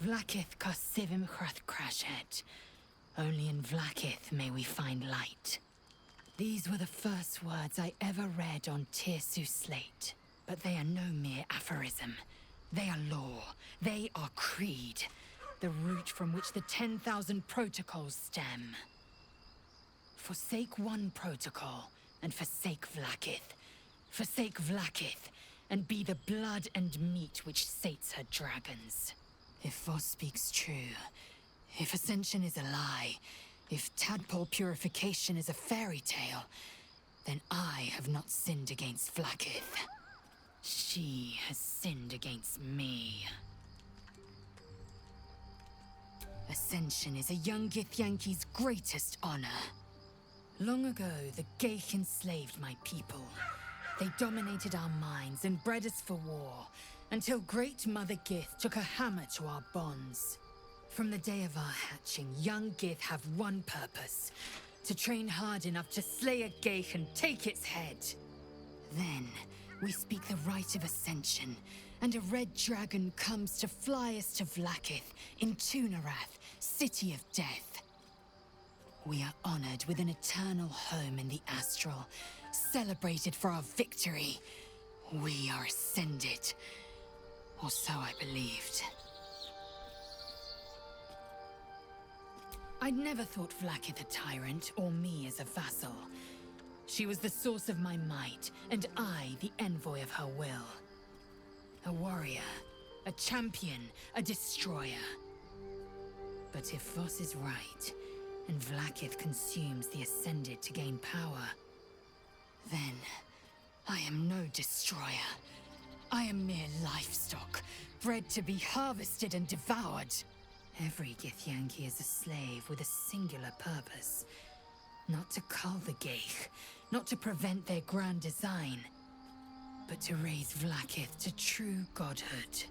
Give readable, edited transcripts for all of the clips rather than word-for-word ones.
Vlakith Karsivim Crashhead. Only in Vlakith may we find light. These were the first words I ever read on Tirsu's slate. But they are no mere aphorism. They are law. They are creed. The root from which the 10,000 protocols stem. Forsake one protocol, and forsake Vlakith. Forsake Vlakith, and be the blood and meat which sates her dragons. If Voss speaks true, if Ascension is a lie, if tadpole purification is a fairy tale, then I have not sinned against Vlakith. She has sinned against me. Ascension is a young Githyanki's greatest honor. Long ago, the Geich enslaved my people. They dominated our minds and bred us for war, until Great Mother Gith took a hammer to our bonds. From the day of our hatching, young Gith have one purpose: to train hard enough to slay a Geich and take its head. Then, we speak the rite of Ascension, and a red dragon comes to fly us to Vlakith in Tunarath, City of Death. We are honored with an eternal home in the Astral, celebrated for our victory. We are ascended. Or so I believed. I'd never thought Vlakith a tyrant, or me as a vassal. She was the source of my might, and I the envoy of her will. A warrior, a champion, a destroyer. But if Voss is right, and Vlakith consumes the Ascended to gain power, then I am no destroyer. I am mere livestock, bred to be harvested and devoured. Every Githyanki is a slave with a singular purpose. Not to cull the Geich, not to prevent their grand design, but to raise Vlakith to true godhood.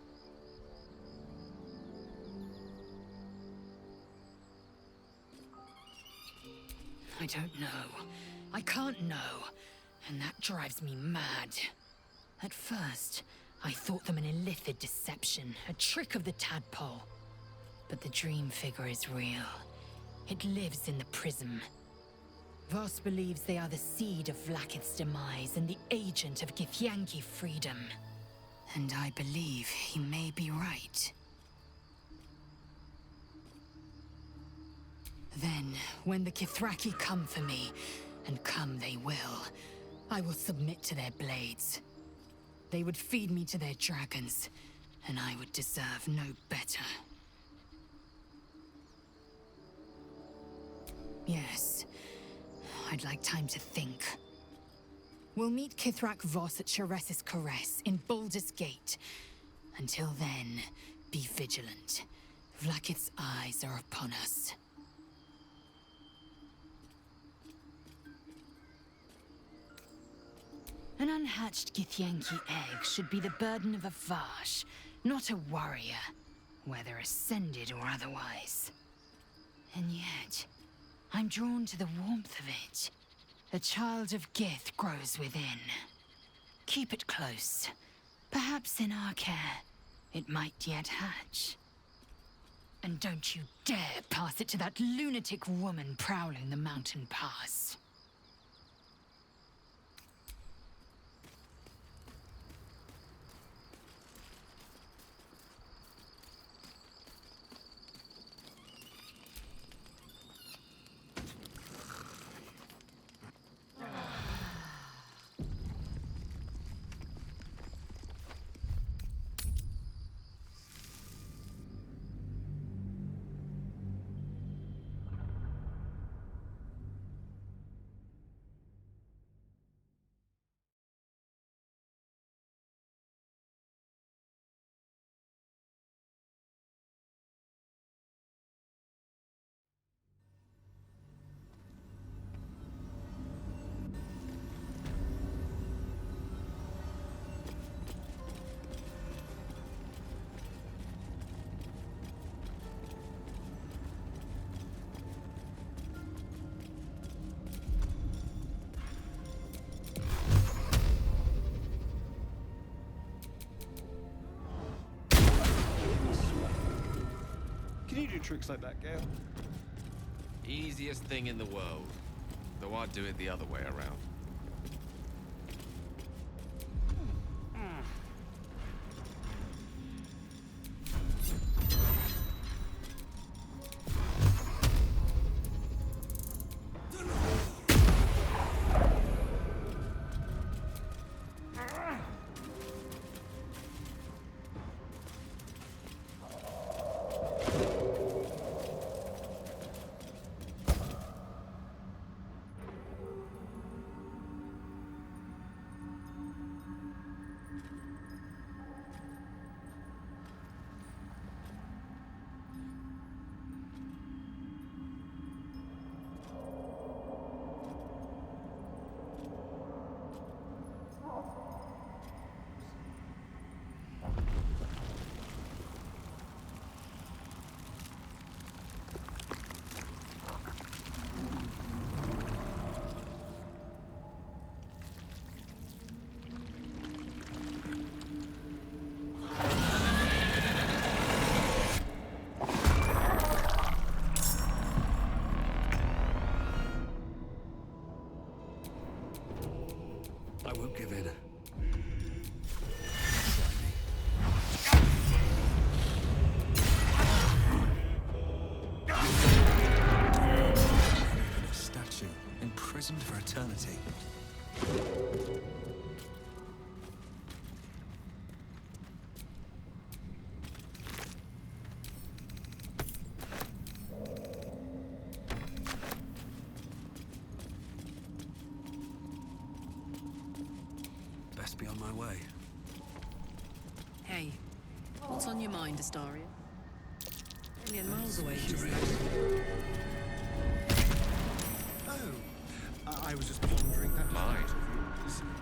I don't know. I can't know. And that drives me mad. At first, I thought them an illithid deception, a trick of the tadpole. But the dream figure is real. It lives in the prism. Voss believes they are the seed of Vlakith's demise and the agent of Githyanki freedom. And I believe he may be right. Then, when the Kithraki come for me, and come they will, I will submit to their blades. They would feed me to their dragons, and I would deserve no better. Yes, I'd like time to think. We'll meet Kithrak Voss at Sharesis Caress in Baldur's Gate. Until then, be vigilant. Vlakith's eyes are upon us. An unhatched Githyanki egg should be the burden of a Vash, not a warrior, whether ascended or otherwise. And yet, I'm drawn to the warmth of it. A child of Gith grows within. Keep it close. Perhaps in our care, it might yet hatch. And don't you dare pass it to that lunatic woman prowling the mountain pass. tricks like that, Gale? Easiest thing in the world. Though I'd do it the other way around. I won't give in. A statue, imprisoned for eternity. Best be on my way. Hey, what's on your mind, Astaria? A million miles away. Oh, I was just pondering that. Mine?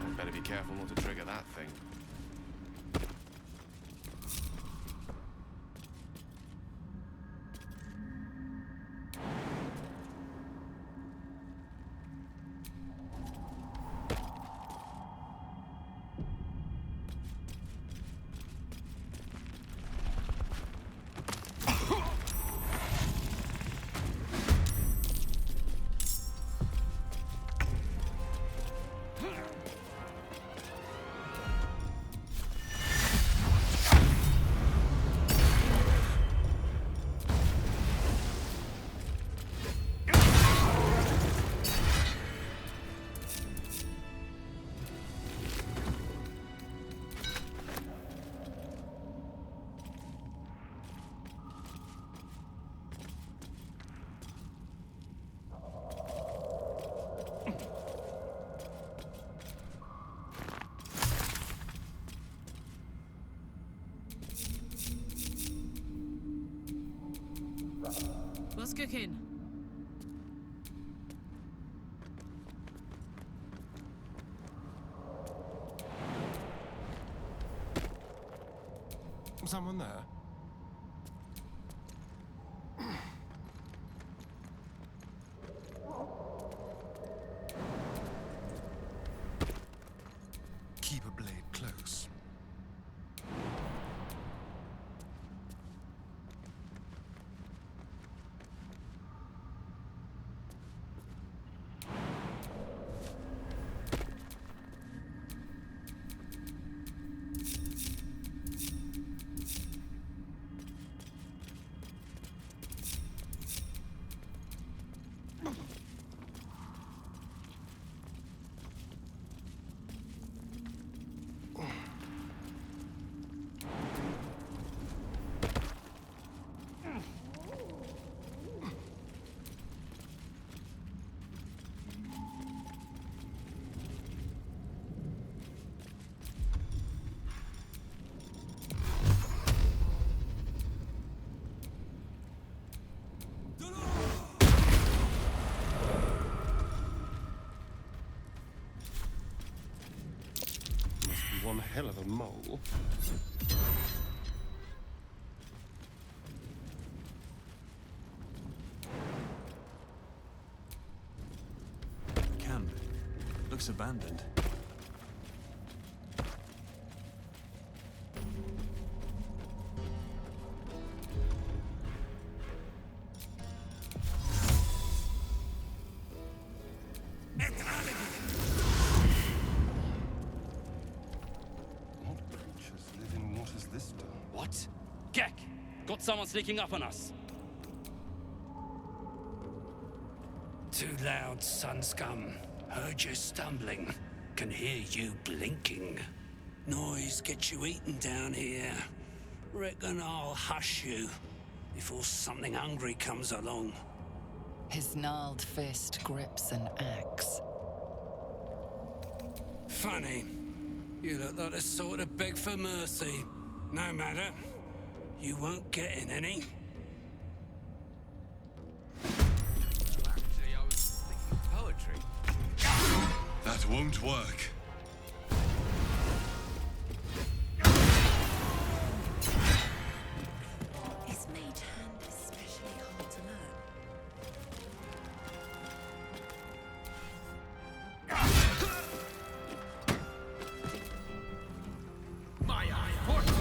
I'd better be careful not to trigger that thing. What's cooking? Someone there? Keep a blade close. One hell of a mole. Camp. Looks abandoned. Gek! Got someone sneaking up on us. Too loud, sun scum. Heard you stumbling. Can hear you blinking. Noise gets you eaten down here. Reckon I'll hush you before something hungry comes along. His gnarled fist grips an axe. Funny. You look like the sort to beg for mercy. No matter. You won't get in any. Actually, I was thinking poetry. That won't work. His mage hand is especially hard to learn. My eye for you!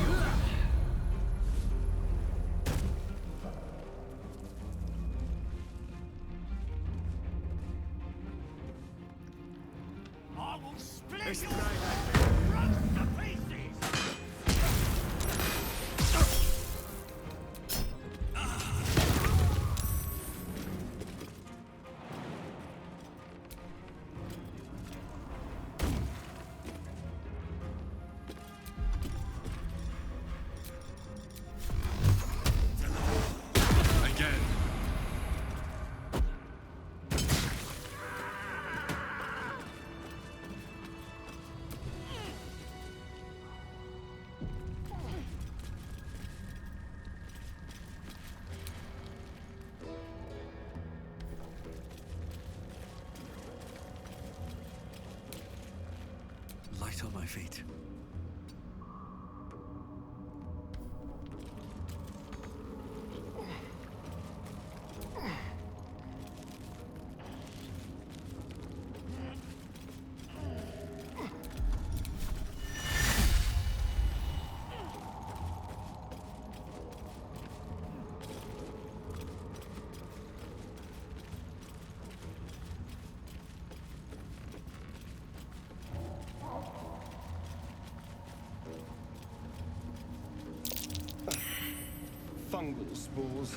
I will split you run to pieces! Again. Light on my feet. Fungal spores.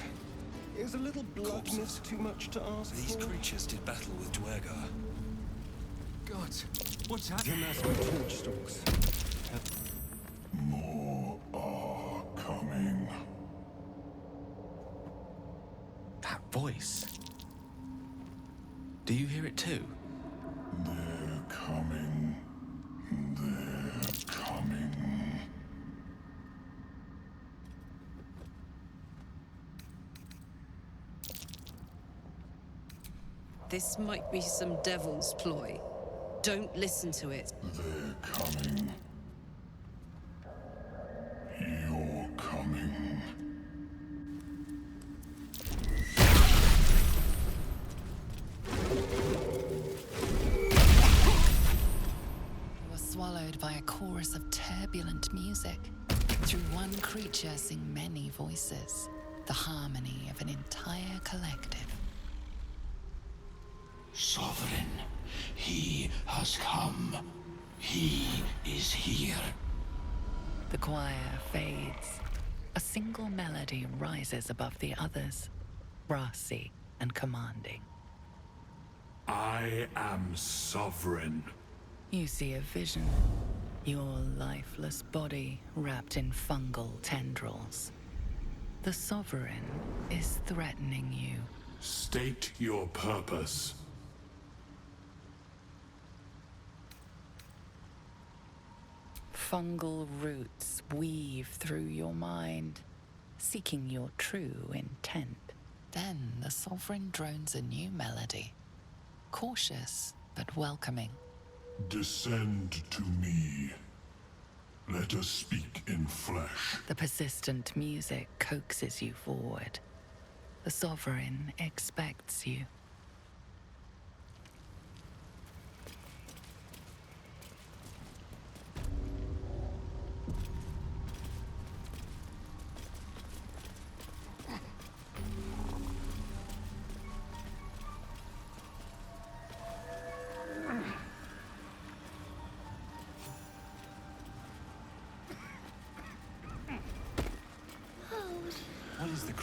Is a little bloodness too much to ask These for? creatures did battle with Dwergar. God, what's happening? Damascus torch stalks. More are coming. That voice. Do you hear it too? They're coming. They're coming. This might be some devil's ploy. Don't listen to it. They're coming. You're coming. You were swallowed by a chorus of turbulent music. Through one creature sing many voices, the harmony of an entire collective. Sovereign, he has come. He is here. The choir fades. A single melody rises above the others, brassy and commanding. I am sovereign. You see a vision. Your lifeless body wrapped in fungal tendrils. The Sovereign is threatening you. State your purpose. Fungal roots weave through your mind, seeking your true intent. Then the Sovereign drones a new melody, cautious but welcoming. Descend to me. Let us speak in flesh. The persistent music coaxes you forward. The Sovereign expects you.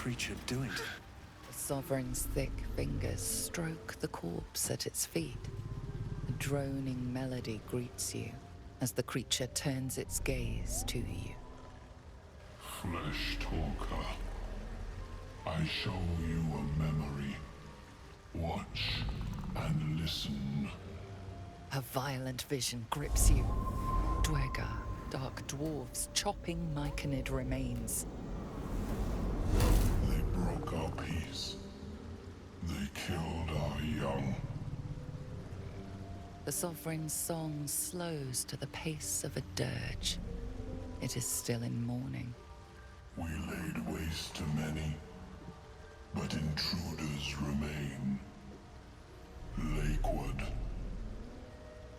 creature doing? The Sovereign's thick fingers stroke the corpse at its feet. A droning melody greets you as the creature turns its gaze to you. Flesh talker, I show you a memory. Watch and listen. A violent vision grips you. Dwergar, dark dwarves chopping myconid remains. They broke our peace. They killed our young. The Sovereign's song slows to the pace of a dirge. It is still in mourning. We laid waste to many, but intruders remain. Lakewood.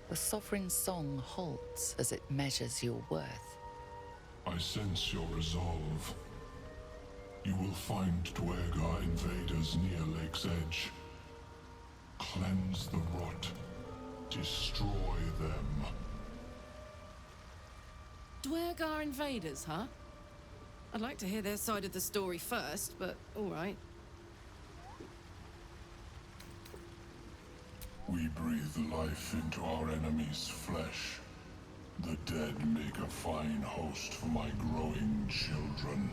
The Sovereign's song halts as it measures your worth. I sense your resolve. You will find Dwergar invaders near Lake's Edge. Cleanse the rot. Destroy them. Dwergar invaders, huh? I'd like to hear their side of the story first, but all right. We breathe life into our enemy's flesh. The dead make a fine host for my growing children.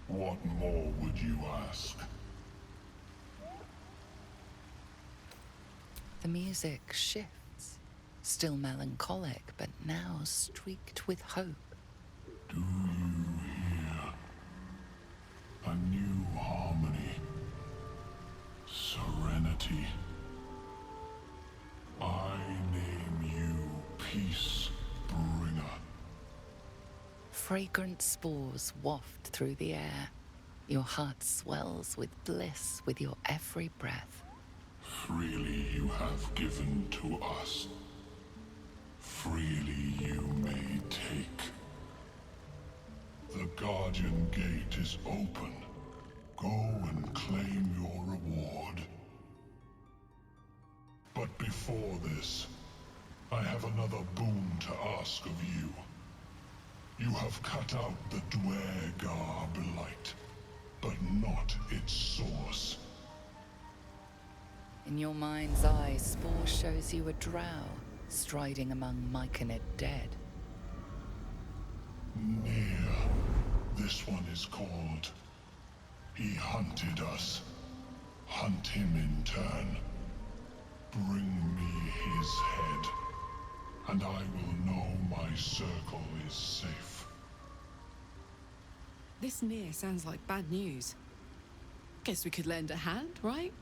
What more would you ask? The music shifts, still melancholic, but now streaked with hope. Do you hear? A new harmony. Serenity. I name you Peace Bringer. Fragrant spores waft through the air. Your heart swells with bliss with your every breath. Freely you have given to us. Freely you may take. The Guardian Gate is open. Go and claim your reward. But before this, I have another boon to ask of you. You have cut out the Dwergar blight, but not its source. In your mind's eye, Spore shows you a drow striding among myconid dead. Near. This one is called. He hunted us. Hunt him in turn. Bring me his head, and I will know my circle is safe. This near sounds like bad news. Guess we could lend a hand, right?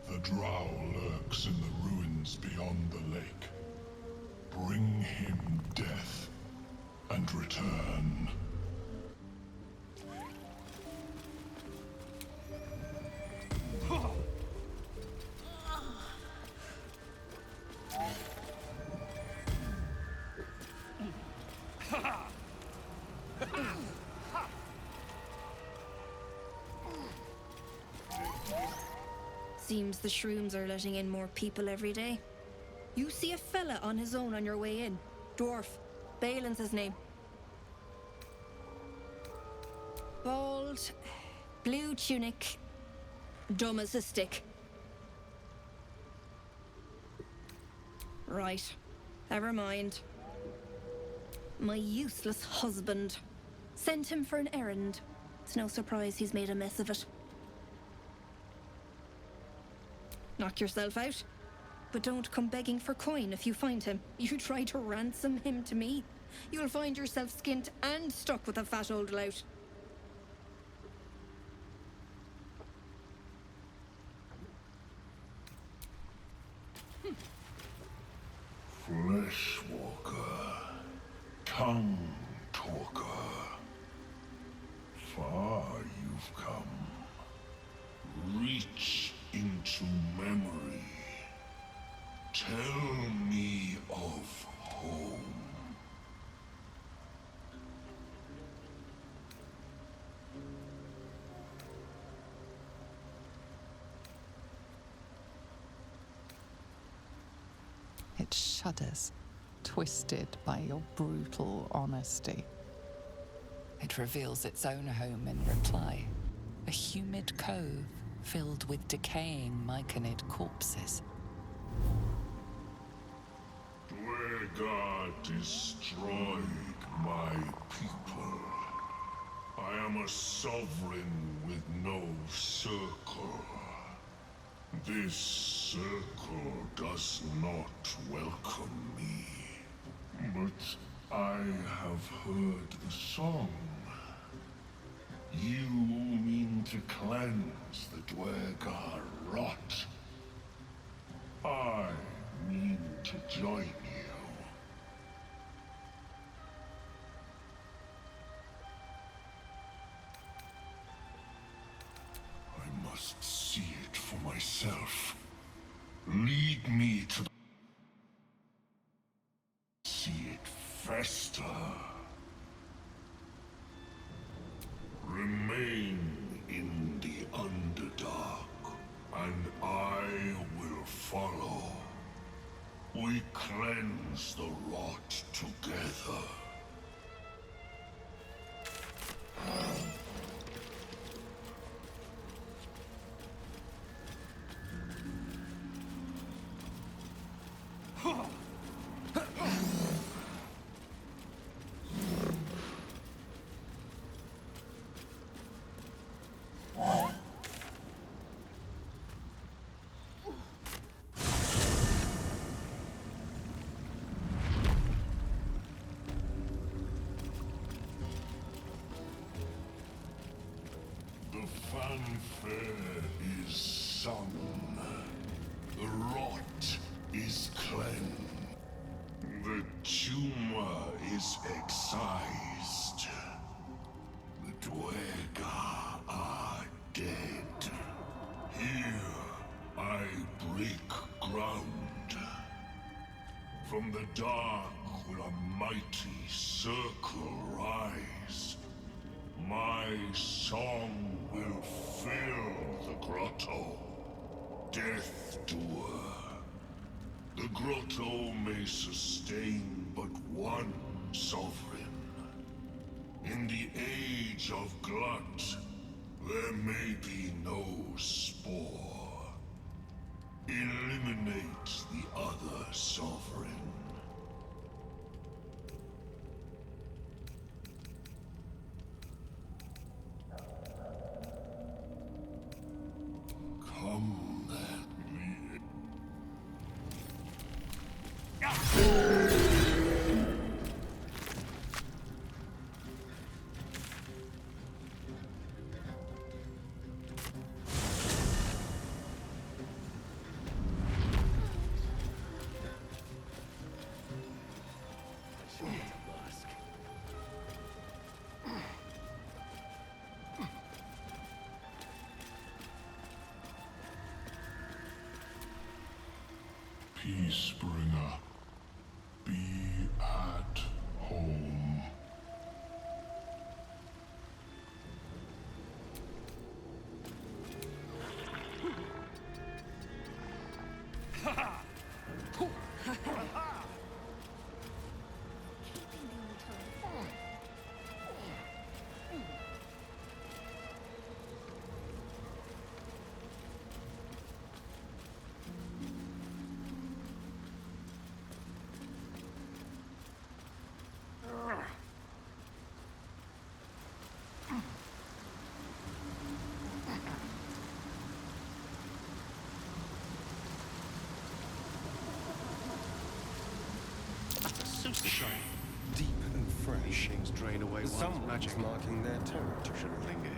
The drow lurks in the ruins beyond the lake. Bring him death, and return. Seems the shrooms are letting in more people every day. You see a fella on his own on your way in. Dwarf. Balin's his name. Bald, blue tunic, dumb as a stick. Right. Never mind. My useless husband. Sent him for an errand. It's no surprise he's made a mess of it. Knock yourself out. But don't come begging for coin if you find him. You try to ransom him to me, you'll find yourself skint and stuck with a fat old lout. Fleshwalker. Tongue talker. Far you've come. Reach into memory. Tell me of home. It shudders, twisted by your brutal honesty. It reveals its own home in reply, a humid cove filled with decaying myconid corpses. Dwargar destroyed my people. I am a sovereign with no circle. This circle does not welcome me. But I have heard the song. You mean to cleanse the Dwargar rot. I mean to join you. I must see it for myself. Lead me to the... See it fester. Remain in the Underdark, and I will follow. We cleanse the rot together. The fanfare is sung. The rot is cleansed. The tumor is excised. The Dwargar are dead. Here I break ground. From the dark will a mighty circle rise. My song will fill the grotto. Death Doer. The grotto may sustain but one sovereign. In the age of glut, there may be no spore. Eliminate the other sovereign. Come then. Peacebringer, be at home. Deep and fresh. Things drain away one's magic. Marking their territory. Shouldn't linger here.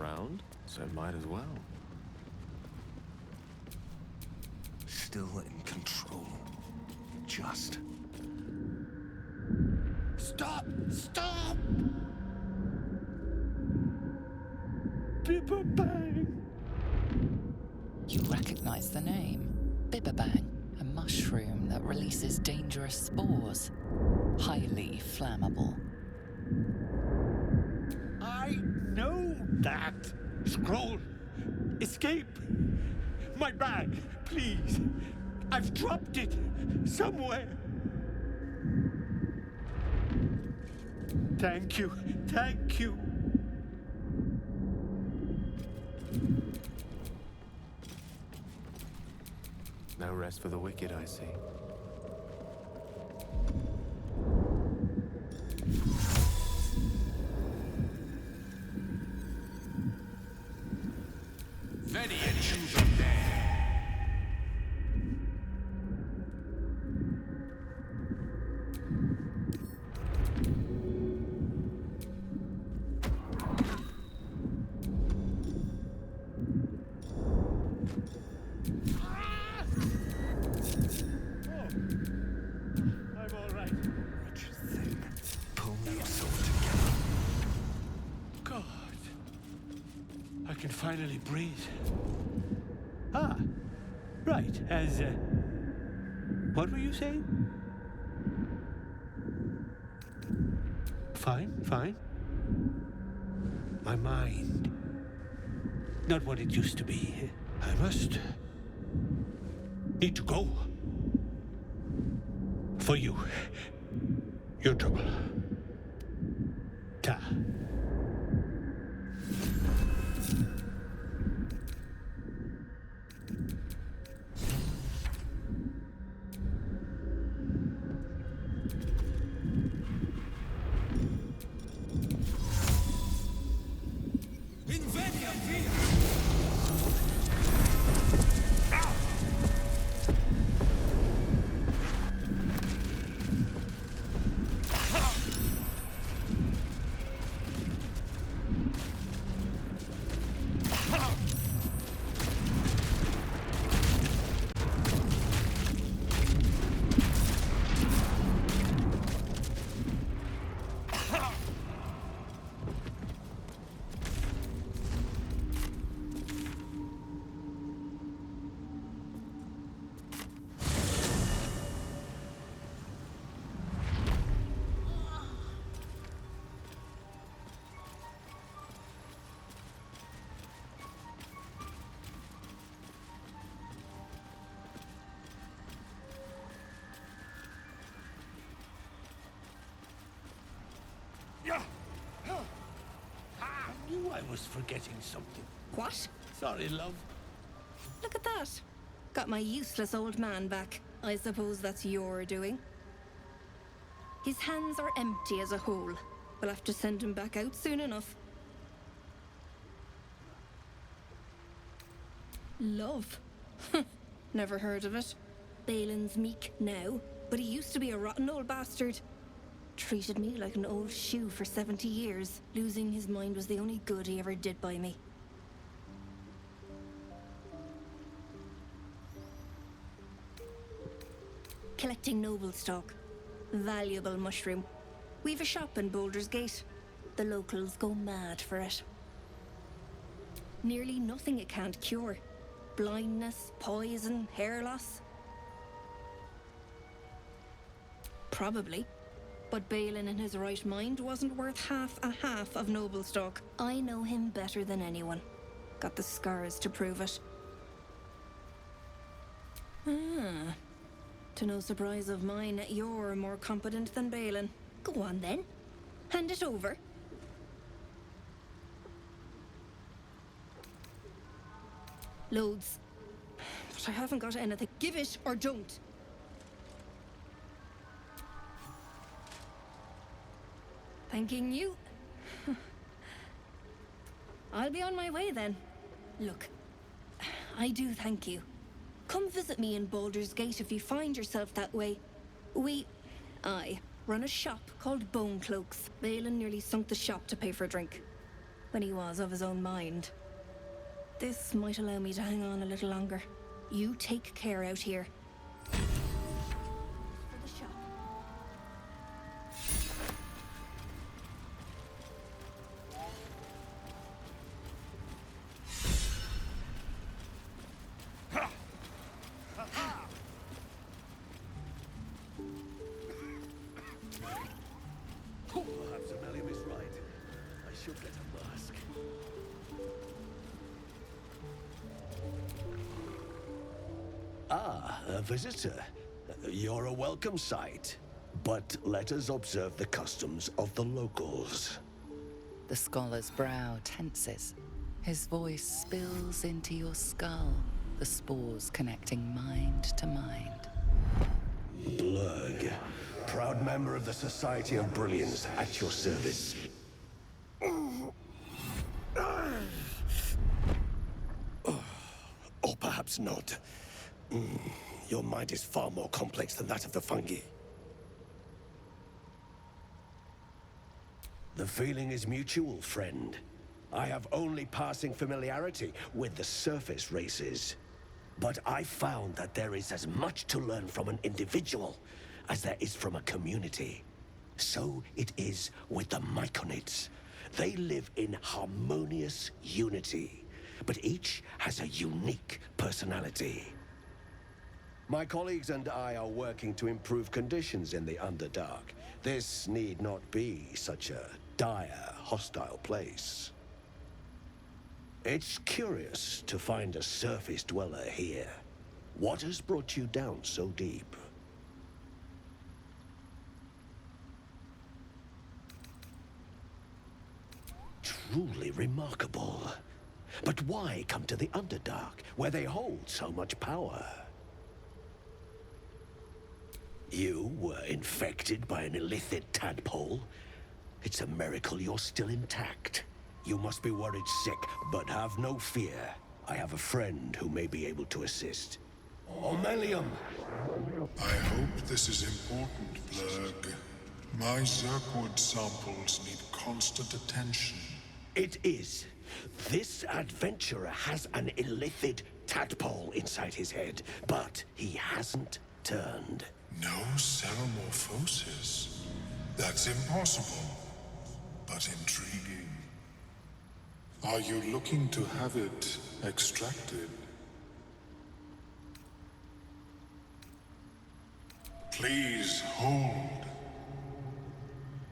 around, so might as well. Still in control. Just. Stop! Stop! Bibberbang! You recognize the name. Bibberbang, a mushroom that releases dangerous spores. Highly flammable. I know that. Scroll. Escape. My bag, please. I've dropped it somewhere. Thank you. Thank you. No rest for the wicked, I see. Many and choose on there. I'm all right. Wretched thing. Pull yourself together. God. I can finally breathe. Ah. Right. What were you saying? Fine. My mind. Not what it used to be. I must need to go. For you. Your trouble. Ta. Invenia via! I knew I was forgetting something. What? Sorry, love. Look at that. Got my useless old man back. I suppose that's your doing. His hands are empty as a whole. We'll have to send him back out soon enough. Love? Never heard of it. Balin's meek now, but he used to be a rotten old bastard. Treated me like an old shoe for 70 years. Losing his mind was the only good he ever did by me. Collecting noble stock. Valuable mushroom. We've a shop in Baldur's Gate. The locals go mad for it. Nearly nothing it can't cure. Blindness, poison, hair loss. Probably. But Balin in his right mind wasn't worth half of noble stock. I know him better than anyone. Got the scars to prove it. Ah. To no surprise of mine, you're more competent than Balin. Go on then. Hand it over. Loads. But I haven't got anything. Give it or don't. Thanking you. I'll be on my way then. Look, I do thank you. Come visit me in Baldur's Gate if you find yourself that way. I run a shop called Bone Cloaks. Balin nearly sunk the shop to pay for a drink. when he was of his own mind. This might allow me to hang on a little longer. You take care out here. For the shop. Perhaps Amelia is right. I should get a mask. Ah, a visitor. You're a welcome sight. But let us observe the customs of the locals. The scholar's brow tenses. His voice spills into your skull, the spores connecting mind to mind. Blurg, proud member of the Society of Brilliance, at your service. Or perhaps not. Your mind is far more complex than that of the fungi. The feeling is mutual, friend. I have only passing familiarity with the surface races. But I found that there is as much to learn from an individual as there is from a community. So it is with the Myconids. They live in harmonious unity, but each has a unique personality. My colleagues and I are working to improve conditions in the Underdark. This need not be such a dire, hostile place. It's curious to find a surface dweller here. What has brought you down so deep? Truly remarkable. But why come to the Underdark, where they hold so much power? You were infected by an illithid tadpole? It's a miracle you're still intact. You must be worried sick, but have no fear. I have a friend who may be able to assist. Omelium! I hope this is important, Blurg. My Zirkwood samples need constant attention. It is. This adventurer has an illithid tadpole inside his head, but he hasn't turned. No ceremorphosis. That's impossible, but intriguing. Are you looking to have it extracted? Please hold.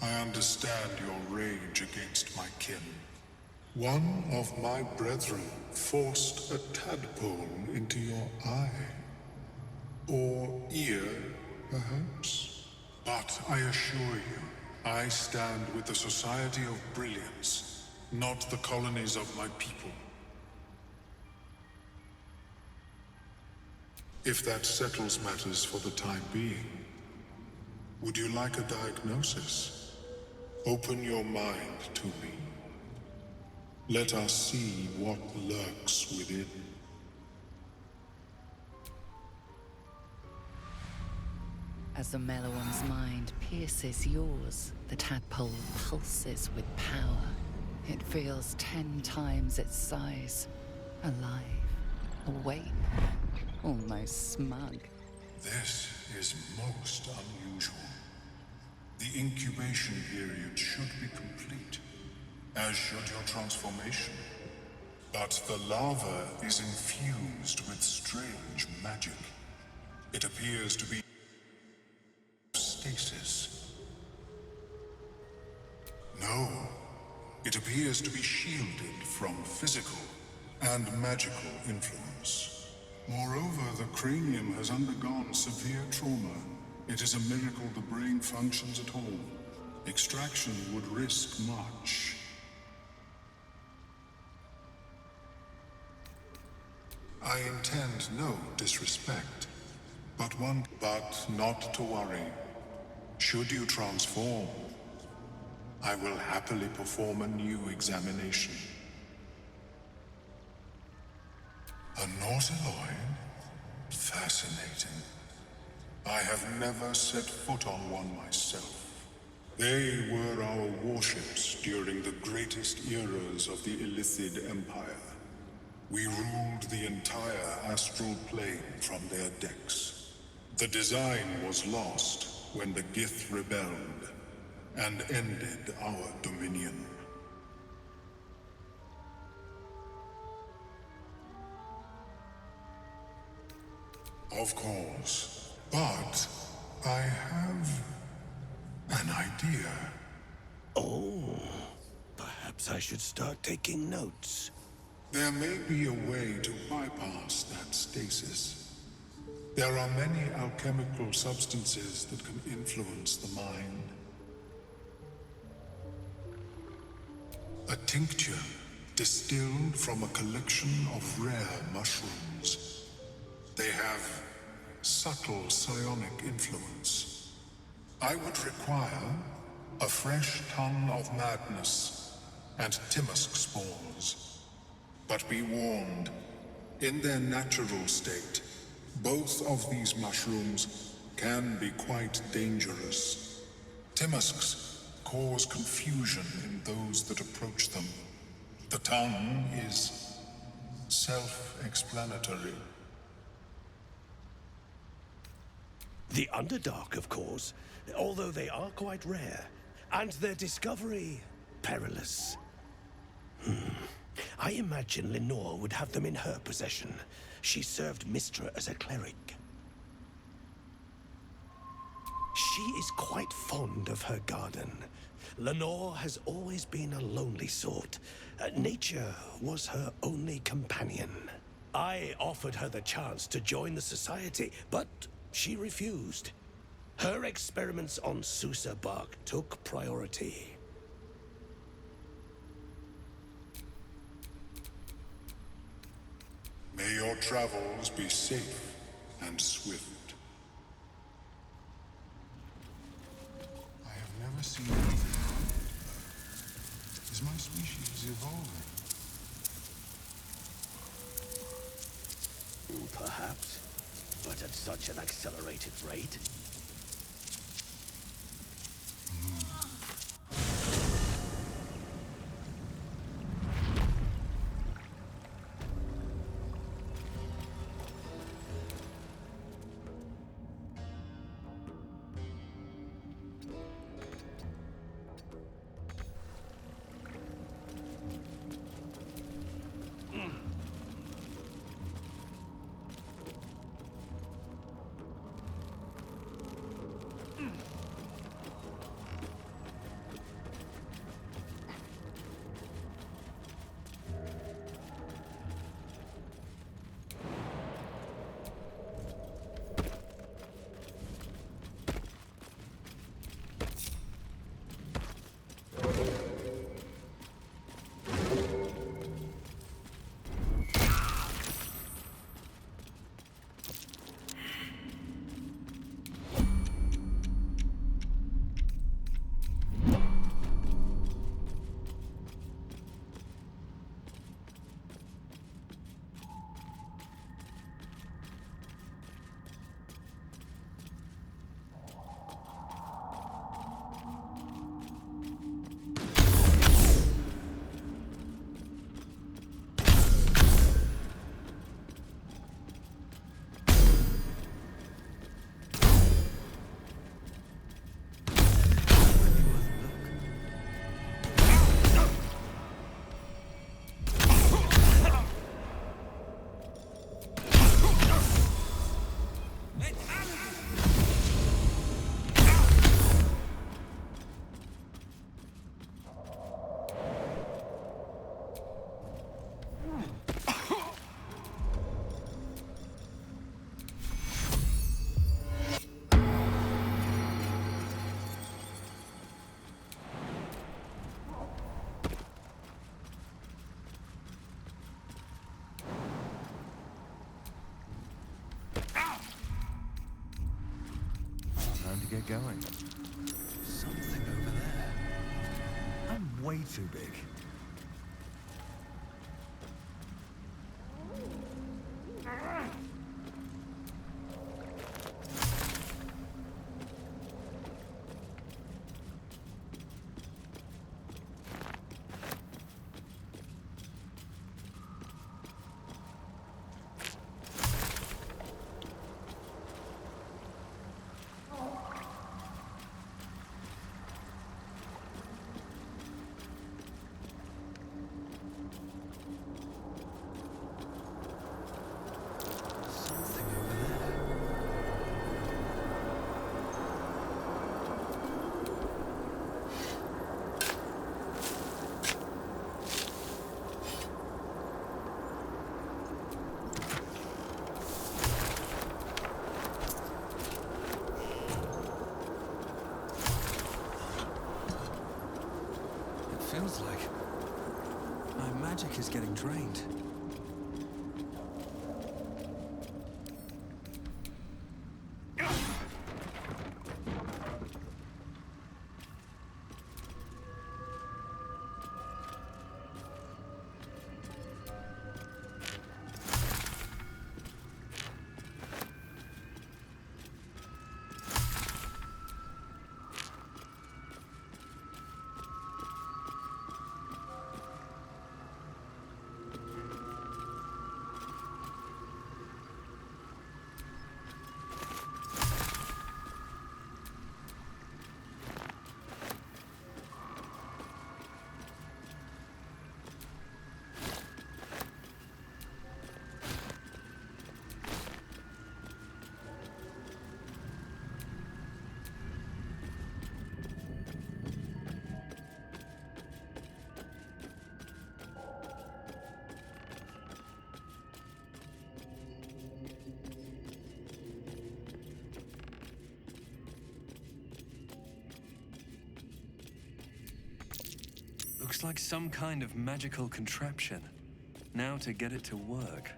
I understand your rage against my kin. One of my brethren forced a tadpole into your eye. Or ear, perhaps? But I assure you, I stand with the Society of Brilliance, not the colonies of my people. If that settles matters for the time being, would you like a diagnosis? Open your mind to me. Let us see what lurks within. As the Meloam's mind pierces yours, the tadpole pulses with power. It feels 10 times its size. Alive, awake, almost smug. This is most unusual. The incubation period should be complete, as should your transformation. But the larva is infused with strange magic. It appears to be stasis. No, it appears to be shielded from physical and magical influence. Moreover, the cranium has undergone severe trauma. It is a miracle the brain functions at all. Extraction would risk much. I intend no disrespect, but not to worry. Should you transform, I will happily perform a new examination. A nautiloid? Fascinating. I have never set foot on one myself. They were our warships during the greatest eras of the Illithid Empire. We ruled the entire astral plane from their decks. The design was lost when the Gith rebelled and ended our dominion. Of course, but I have an idea. Oh, perhaps I should start taking notes. There may be a way to bypass that stasis. There are many alchemical substances that can influence the mind. A tincture distilled from a collection of rare mushrooms. They have subtle psionic influence. I would require a fresh ton of madness and Timusk spores. But be warned, in their natural state, both of these mushrooms can be quite dangerous. Timusks cause confusion in those that approach them. The tongue is self-explanatory. The Underdark, of course, although they are quite rare, and their discovery perilous. I imagine Lenore would have them in her possession. She served Mistra as a cleric. She is quite fond of her garden. Lenore has always been a lonely sort. Nature was her only companion. I offered her the chance to join the society, but she refused. Her experiments on Susa bark took priority. May your travels be safe and swift. I have never seen anything like it. Is my species evolving? Perhaps, but at such an accelerated rate. Get going. Something over there. I'm way too big. Looks like some kind of magical contraption. Now to get it to work.